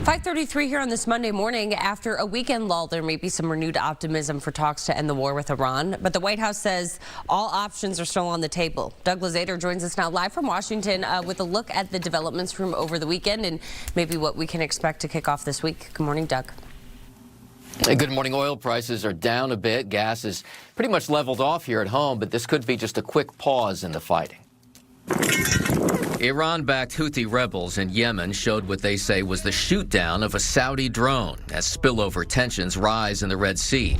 5:33 here on this Monday morning. After a weekend lull, there may be some renewed optimism for talks to end the war with Iran, but the White House says all options are still on the table. Doug Luzader joins us now live from Washington with a look at the developments from over the weekend and maybe what we can expect to kick off this week. Good morning, Doug. Good morning. Oil prices are down a bit. Gas is pretty much leveled off here at home, but this could be just a quick pause in the fighting. Iran-backed Houthi rebels in Yemen showed what they say was the shoot-down of a Saudi drone as spillover tensions rise in the Red Sea.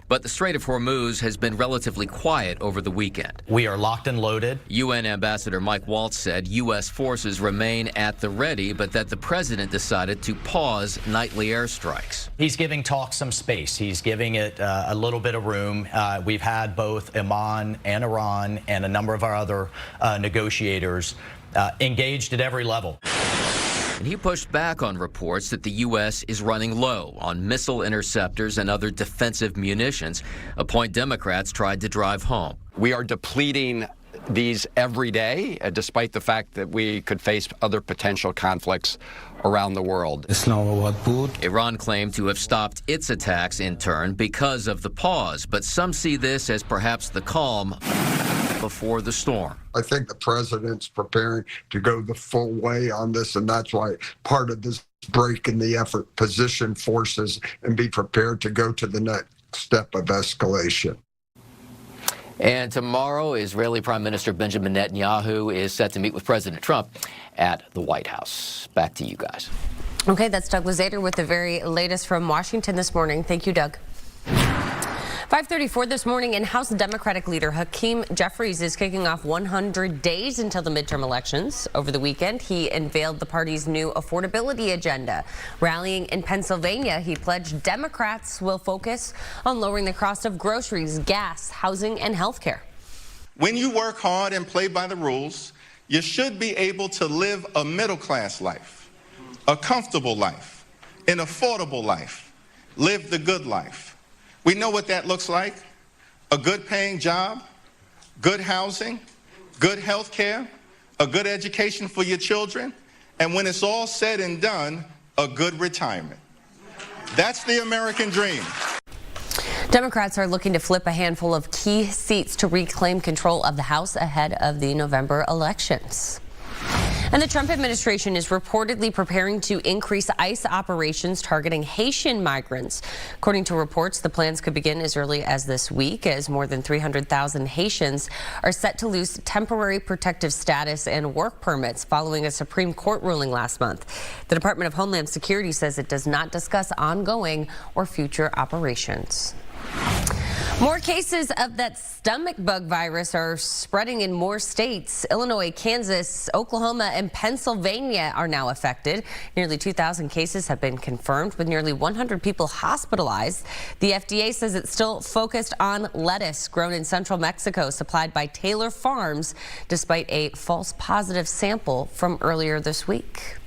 But the Strait of Hormuz has been relatively quiet over the weekend. We are locked and loaded. UN Ambassador Mike Waltz said U.S. forces remain at the ready, but that the president decided to pause nightly airstrikes. He's giving talk some space. He's giving it a little bit of room. We've had both Oman and Iran and a number of our other negotiators engaged at every level. And he pushed back on reports that the U.S. is running low on missile interceptors and other defensive munitions, a point Democrats tried to drive home. We are depleting these every day, despite the fact that we could face other potential conflicts around the world. Iran claimed to have stopped its attacks in turn because of the pause, but some see this as perhaps the calm before the storm. I think the president's preparing to go the full way on this, and that's why part of this break in the effort, position forces and be prepared to go to the next step of escalation. And tomorrow, Israeli Prime Minister Benjamin Netanyahu is set to meet with President Trump at the White House. Back to you guys. Okay, that's Doug Luzader with the very latest from Washington this morning. Thank you, Doug. 5:34 this morning, and House Democratic leader Hakeem Jeffries is kicking off 100 days until the midterm elections. Over the weekend, he unveiled the party's new affordability agenda. Rallying in Pennsylvania, he pledged Democrats will focus on lowering the cost of groceries, gas, housing, and health care. When you work hard and play by the rules, you should be able to live a middle-class life, a comfortable life, an affordable life, live the good life. We know what that looks like: a good paying job, good housing, good health care, a good education for your children, and when it's all said and done, a good retirement. That's the American dream. Democrats are looking to flip a handful of key seats to reclaim control of the House ahead of the November elections. And the Trump administration is reportedly preparing to increase ICE operations targeting Haitian migrants. According to reports, the plans could begin as early as this week, as more than 300,000 Haitians are set to lose temporary protective status and work permits following a Supreme Court ruling last month. The Department of Homeland Security says it does not discuss ongoing or future operations. More cases of that stomach bug virus are spreading in more states. Illinois, Kansas, Oklahoma, and Pennsylvania are now affected. Nearly 2,000 cases have been confirmed, with nearly 100 people hospitalized. The FDA says it's still focused on lettuce grown in central Mexico, supplied by Taylor Farms, despite a false positive sample from earlier this week.